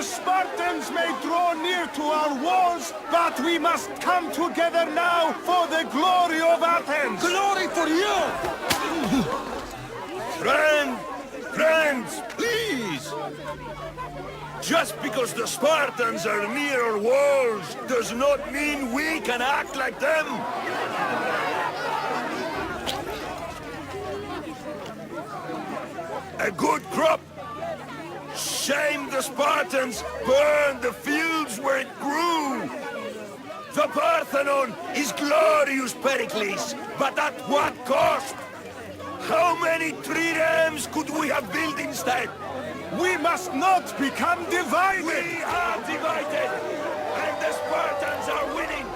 Spartans may draw near to our walls, but we must come together now for the glory of Athens! Glory for you! Friends, please! Just because the Spartans are near our walls does not mean we can act like them! A good crop! Shame the Spartans burned the fields where it grew! The Parthenon is glorious, Pericles, but at what cost? How many triremes could we have built instead? We must not become divided! We are divided, and the Spartans are winning!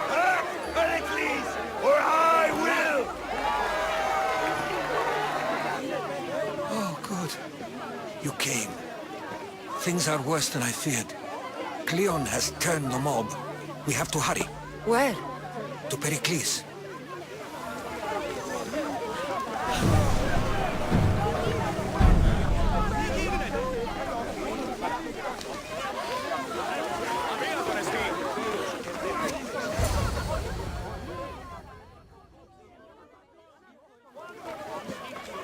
Act, Pericles, or I will! Oh, good. You came. Things are worse than I feared. Cleon has turned the mob. We have to hurry. Where? To Pericles.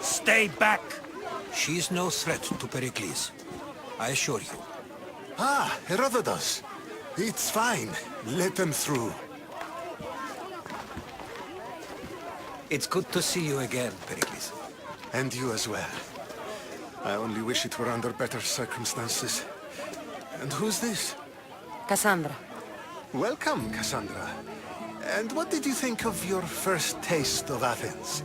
Stay back! She's no threat to Pericles. I assure you. Ah, Herodotus. It's fine. Let them through. It's good to see you again, Pericles. And you as well. I only wish it were under better circumstances. And who's this? Cassandra. Welcome, Cassandra. And what did you think of your first taste of Athens?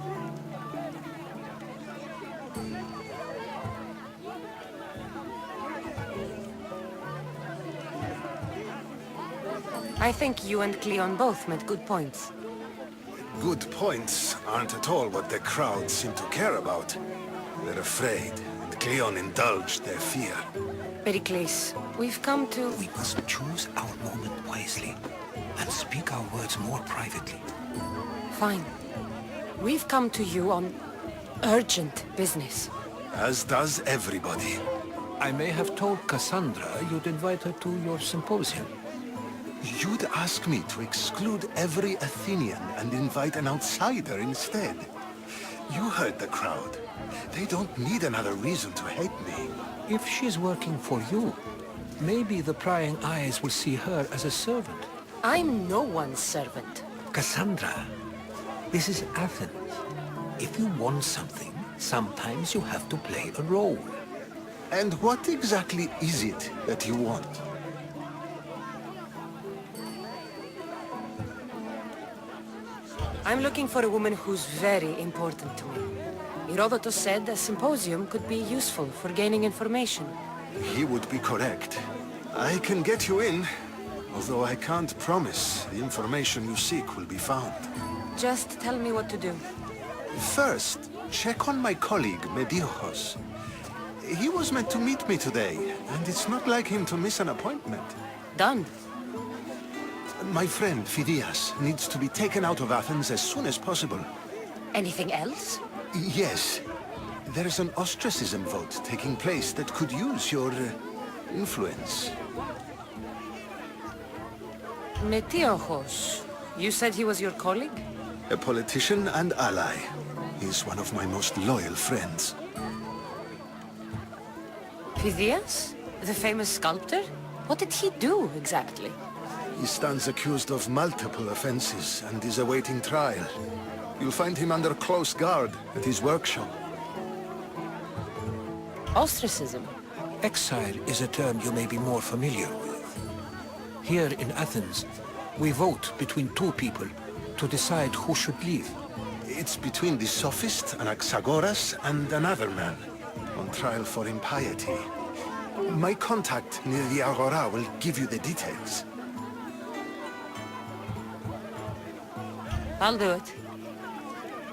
I think you and Cleon both made good points. Good points aren't at all what the crowd seem to care about. They're afraid, and Cleon indulged their fear. Pericles, we've come to... We must choose our moment wisely, and speak our words more privately. Fine. We've come to you on urgent business. As does everybody. I may have told Cassandra you'd invite her to your symposium. You'd ask me to exclude every Athenian and invite an outsider instead. You heard the crowd. They don't need another reason to hate me. If she's working for you, maybe the prying eyes will see her as a servant. I'm no one's servant. Cassandra, this is Athens. If you want something, sometimes you have to play a role. And what exactly is it that you want? I'm looking for a woman who's very important to me. Herodotus said a symposium could be useful for gaining information. He would be correct. I can get you in, although I can't promise the information you seek will be found. Just tell me what to do. First, check on my colleague, Medeiros. He was meant to meet me today, and it's not like him to miss an appointment. Done. My friend, Phidias, needs to be taken out of Athens as soon as possible. Anything else? Yes. There's an ostracism vote taking place that could use your influence. Metiochos. You said he was your colleague? A politician and ally. He's one of my most loyal friends. Phidias? The famous sculptor? What did he do, exactly? He stands accused of multiple offenses and is awaiting trial. You'll find him under close guard at his workshop. Ostracism? Exile is a term you may be more familiar with. Here in Athens, We vote between two people to decide who should leave. It's between the sophist Anaxagoras and another man, on trial for impiety. My contact near the Agora will give you the details. I'll do it.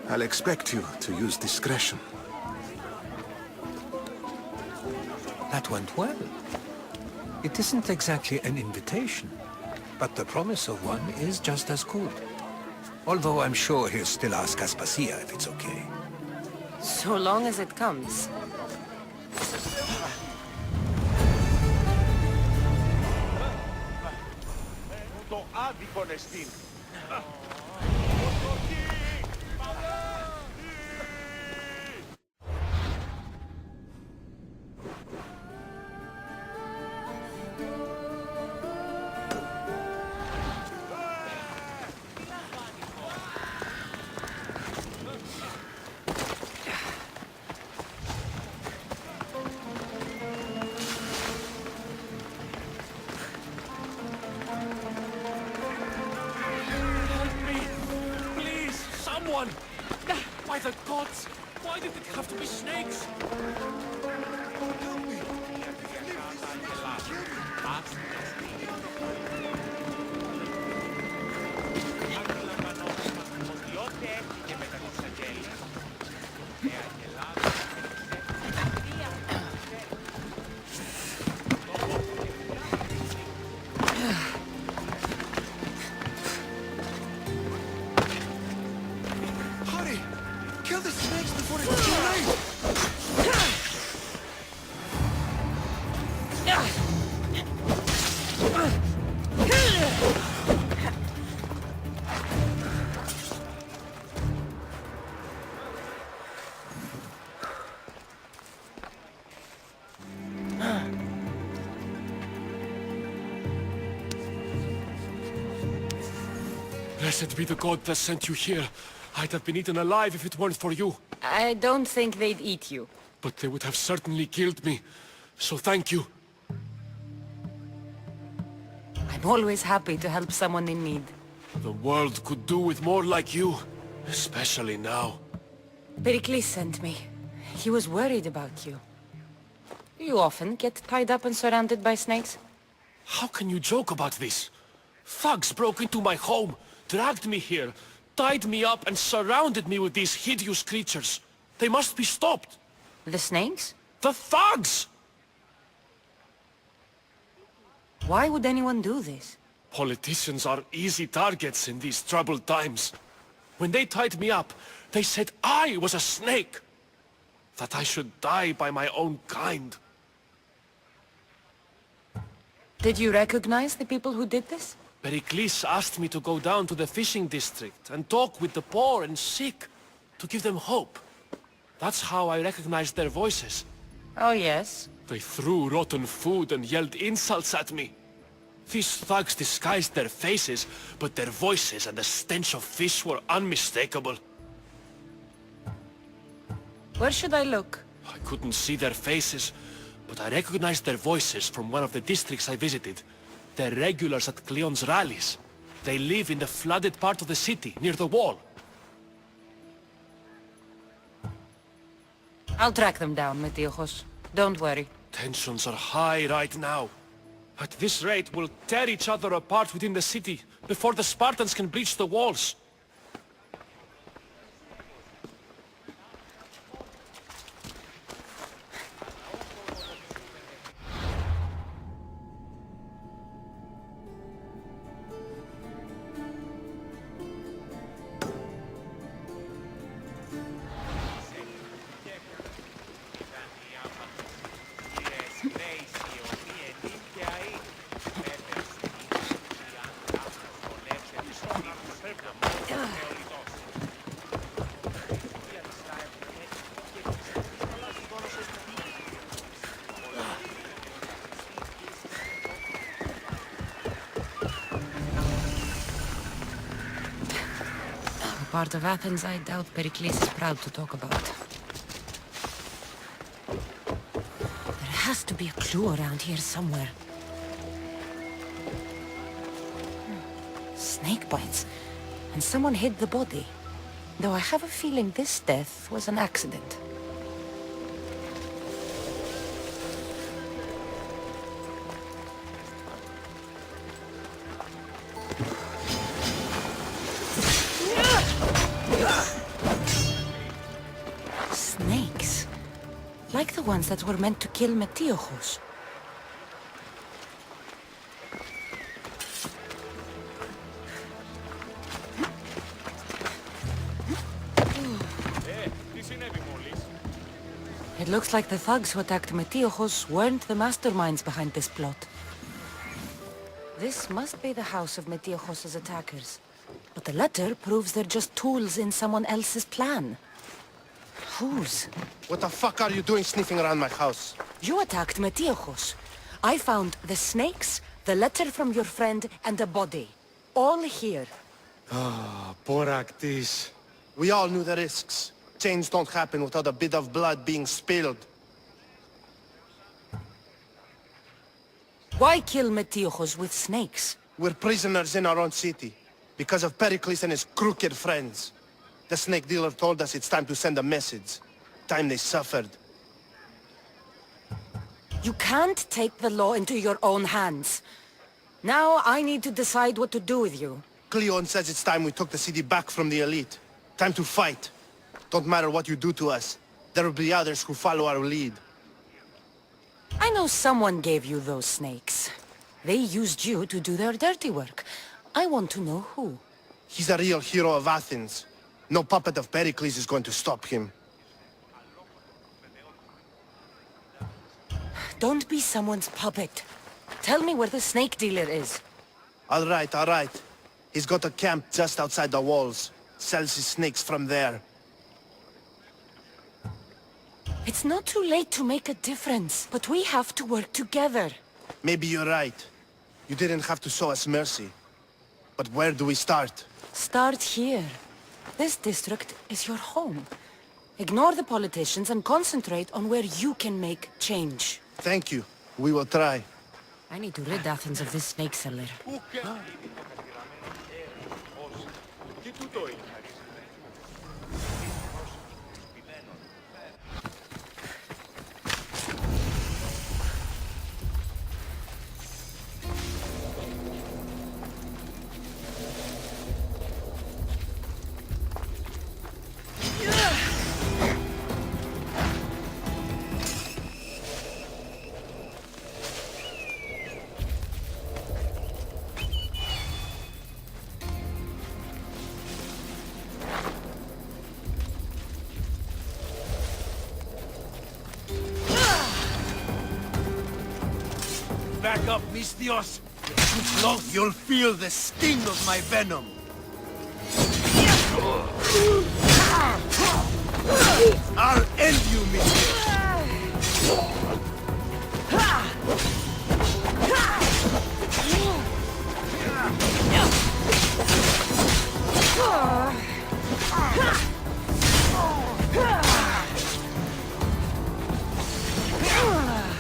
I'll expect you to use discretion. That went well. It isn't exactly an invitation, but the promise of one is just as good. Although I'm sure he'll still ask Aspasia if it's okay. So long as it comes. Το άδικο εστίν. By the gods! Why did it have to be snakes? Kill the snakes before it's too late! Blessed be the god that sent you here. I'd have been eaten alive if it weren't for you. I don't think they'd eat you. But they would have certainly killed me. So thank you. I'm always happy to help someone in need. The world could do with more like you. Especially now. Pericles sent me. He was worried about you. You often get tied up and surrounded by snakes? How can you joke about this? Thugs broke into my home, dragged me here, tied me up and surrounded me with these hideous creatures. They must be stopped. The snakes? The thugs! Why would anyone do this? Politicians are easy targets in these troubled times. When they tied me up, they said I was a snake. That I should die by my own kind. Did you recognize the people who did this? Pericles asked me to go down to the fishing district and talk with the poor and sick, to give them hope. That's how I recognized their voices. Oh, yes. They threw rotten food and yelled insults at me. These thugs disguised their faces, but their voices and the stench of fish were unmistakable. Where should I look? I couldn't see their faces, but I recognized their voices from one of the districts I visited. They're regulars at Cleon's rallies. They live in the flooded part of the city, near the wall. I'll track them down, Metiochos. Don't worry. Tensions are high right now. At this rate, we'll tear each other apart within the city, before the Spartans can breach the walls. Part of Athens I doubt Pericles is proud to talk about. There has to be a clue around here somewhere. snake bites, and someone hid the body. Though I have a feeling this death was an accident. Snakes. Like the ones that were meant to kill Metiochos. It looks like the thugs who attacked Metiochos weren't the masterminds behind this plot. This must be the house of Metiochos' attackers. But the letter proves they're just tools in someone else's plan. Whose? What the fuck are you doing sniffing around my house? You attacked Metiochos. I found the snakes, the letter from your friend, and a body. All here. Boraktis. We all knew the risks. Change don't happen without a bit of blood being spilled. Why kill Metiochos with snakes? We're prisoners in our own city, because of Pericles and his crooked friends. The snake dealer told us it's time to send a message. Time they suffered. You can't take the law into your own hands. Now I need to decide what to do with you. Cleon says it's time we took the city back from the elite. Time to fight. Don't matter what you do to us. There will be others who follow our lead. I know someone gave you those snakes. They used you to do their dirty work. I want to know who. He's a real hero of Athens. No puppet of Pericles is going to stop him. Don't be someone's puppet. Tell me where the snake dealer is. All right, all right. He's got a camp just outside the walls. Sells his snakes from there. It's not too late to make a difference, but we have to work together. Maybe you're right. You didn't have to show us mercy. But where do we start? Start here. This district is your home. Ignore the politicians and concentrate on where you can make change. Thank you. We will try. I need to rid Athens of this snake seller. Back up, Mistios! You're too close! You'll feel the sting of my venom! I'll end you, Mistios!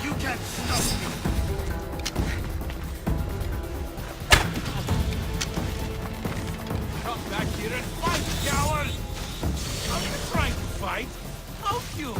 You can't stop me! Come back here and fight, coward! Are you trying to fight? How cute!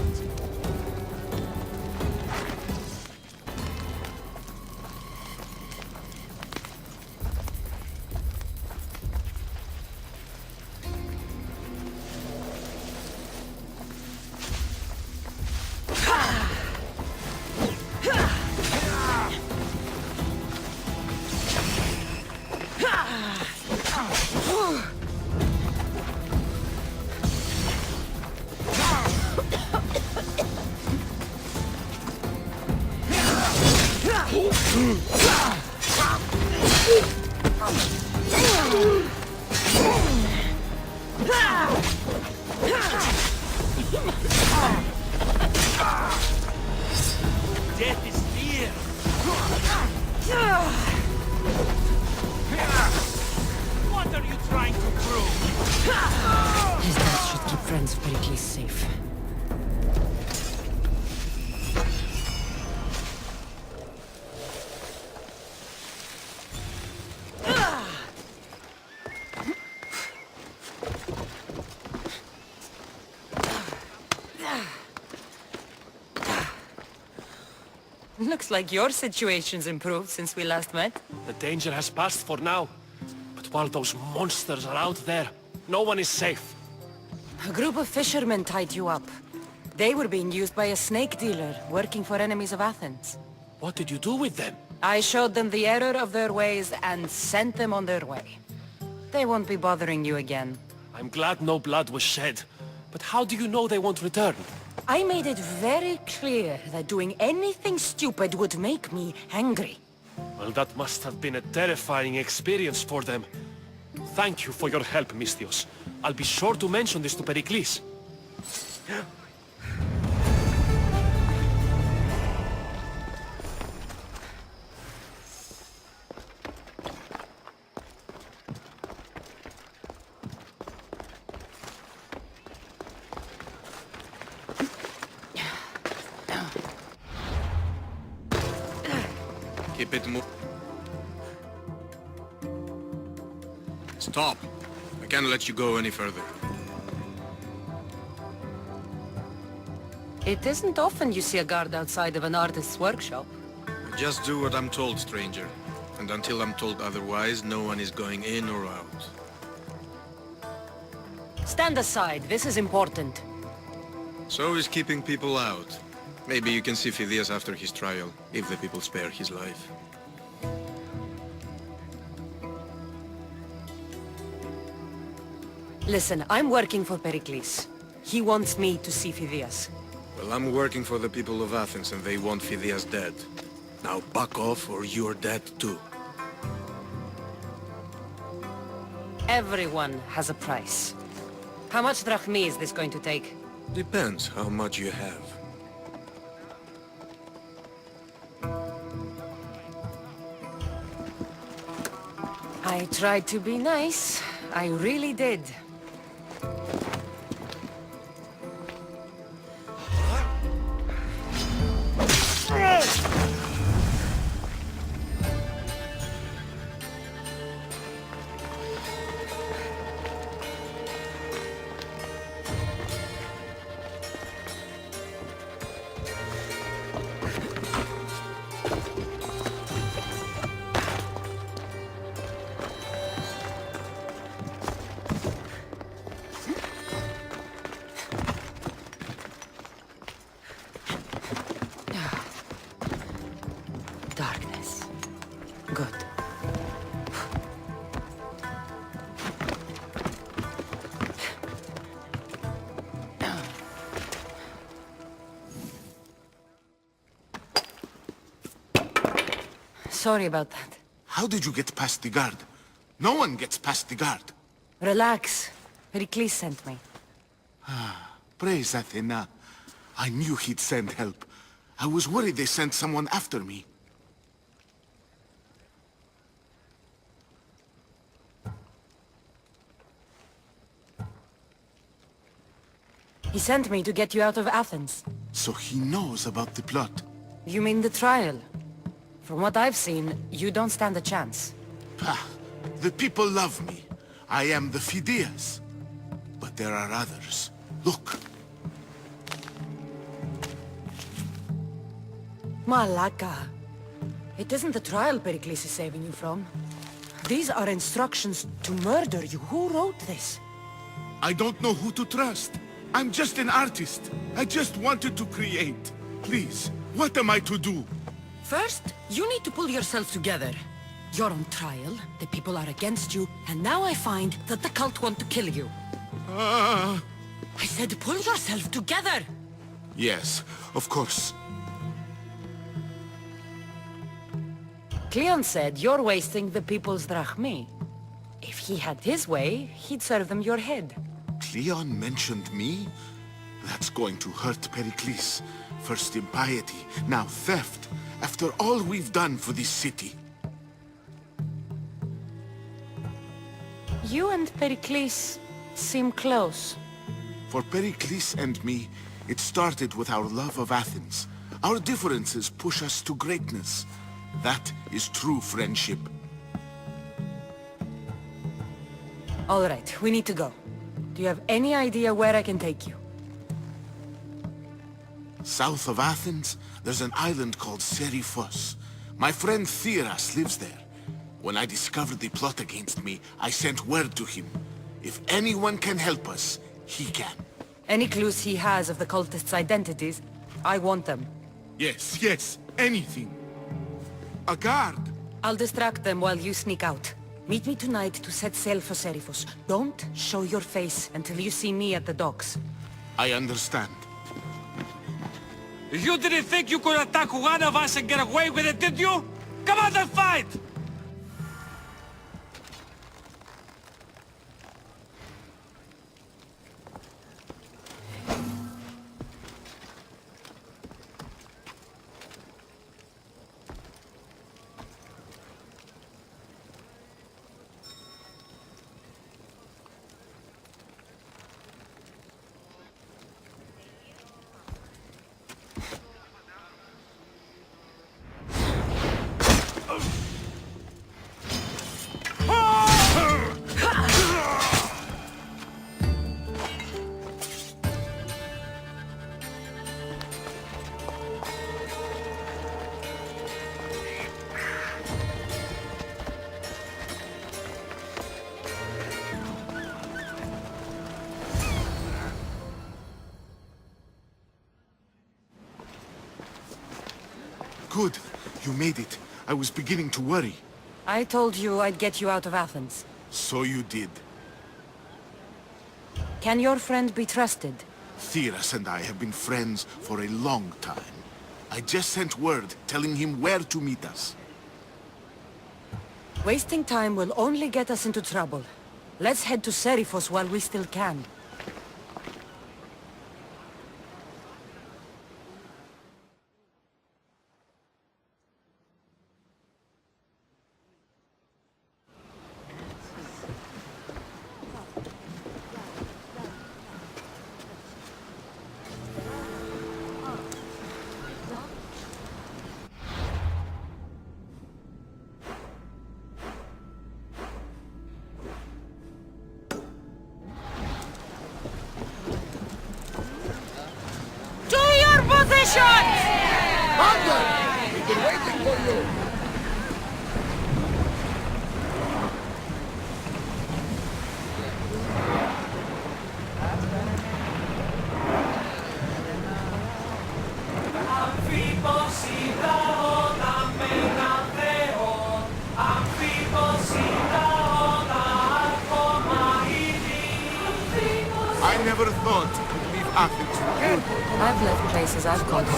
Death is near! What are you trying to prove? His death should keep friends of Pericles safe. Looks like your situation's improved since we last met. The danger has passed for now. But while those monsters are out there, no one is safe. A group of fishermen tied you up. They were being used by a snake dealer working for enemies of Athens. What did you do with them? I showed them the error of their ways and sent them on their way. They won't be bothering you again. I'm glad no blood was shed. But how do you know they won't return? I made it very clear that doing anything stupid would make me angry. Well, that must have been a terrifying experience for them. Thank you for your help, Misthios. I'll be sure to mention this to Pericles. Keep it Stop. I can't let you go any further. It isn't often you see a guard outside of an artist's workshop. Just do what I'm told, stranger. And until I'm told otherwise, no one is going in or out. Stand aside, this is important. So is keeping people out. Maybe you can see Phidias after his trial, if the people spare his life. Listen, I'm working for Pericles. He wants me to see Phidias. Well, I'm working for the people of Athens and they want Phidias dead. Now back off or you're dead too. Everyone has a price. How much drachmi is this going to take? Depends how much you have. I tried to be nice. I really did. Darkness. Good. Sorry about that. How did you get past the guard? No one gets past the guard. Relax. Pericles sent me. Praise Athena. I knew he'd send help. I was worried they sent someone after me. He sent me to get you out of Athens. So he knows about the plot. You mean the trial? From what I've seen, you don't stand a chance. Pah, the people love me. I am the Phidias. But there are others. Look. Malaka. It isn't the trial Pericles is saving you from. These are instructions to murder you. Who wrote this? I don't know who to trust. I'm just an artist. I just wanted to create. Please, what am I to do? First, you need to pull yourself together. You're on trial, the people are against you, and now I find that the cult want to kill you. I said pull yourself together! Yes, of course. Cleon said you're wasting the people's drachmi. If he had his way, he'd serve them your head. Cleon mentioned me? That's going to hurt Pericles. First impiety, now theft. After all we've done for this city. You and Pericles seem close. For Pericles and me, it started with our love of Athens. Our differences push us to greatness. That is true friendship. All right, we need to go. Do you have any idea where I can take you? South of Athens, There's an island called Serifos. My friend Theras lives there. When I discovered the plot against me, I sent word to him. If anyone can help us, he can. Any clues he has of the cultists' identities? I want them. Yes, yes, anything. A guard! I'll distract them while you sneak out. Meet me tonight to set sail for Serifos. Don't show your face until you see me at the docks. I understand. You didn't think you could attack one of us and get away with it, did you? Come on and fight! Good. You made it. I was beginning to worry. I told you I'd get you out of Athens. So you did. Can your friend be trusted? Theras and I have been friends for a long time. I just sent word telling him where to meet us. Wasting time will only get us into trouble. Let's head to Serifos while we still can. I never thought I'd leave Athens for good. I've left places I've gone to.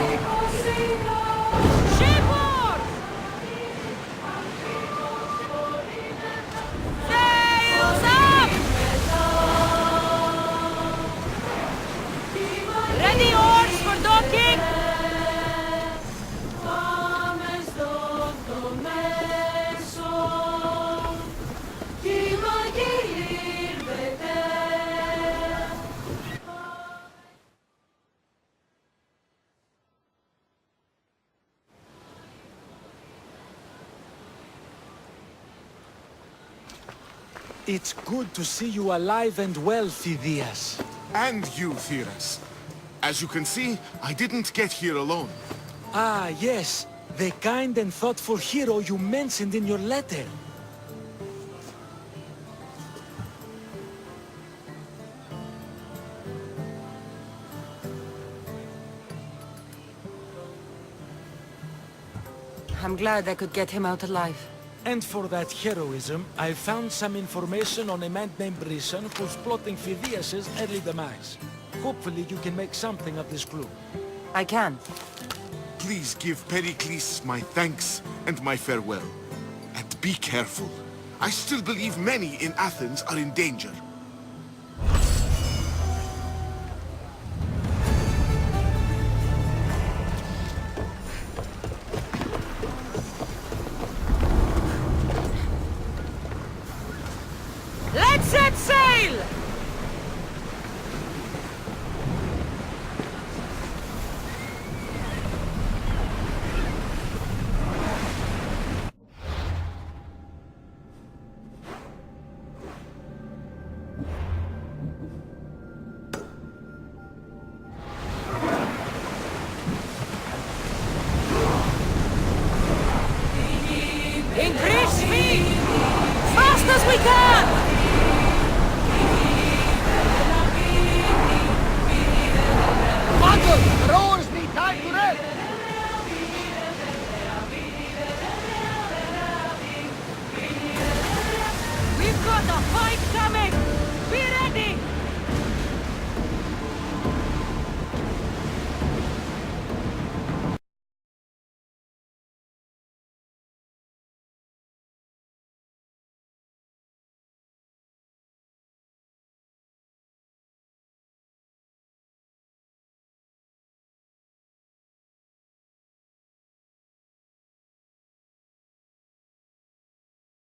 Sails up! Ready oars for docking! It's good to see you alive and well, Phidias. And you, Theras. As you can see, I didn't get here alone. Ah, yes. The kind and thoughtful hero you mentioned in your letter. I'm glad I could get him out alive. And for that heroism, I found some information on a man named Brisson who's plotting Phidias' early demise. Hopefully you can make something of this clue. I can. Please give Pericles my thanks and my farewell. And be careful. I still believe many in Athens are in danger. Let's set sail! we can!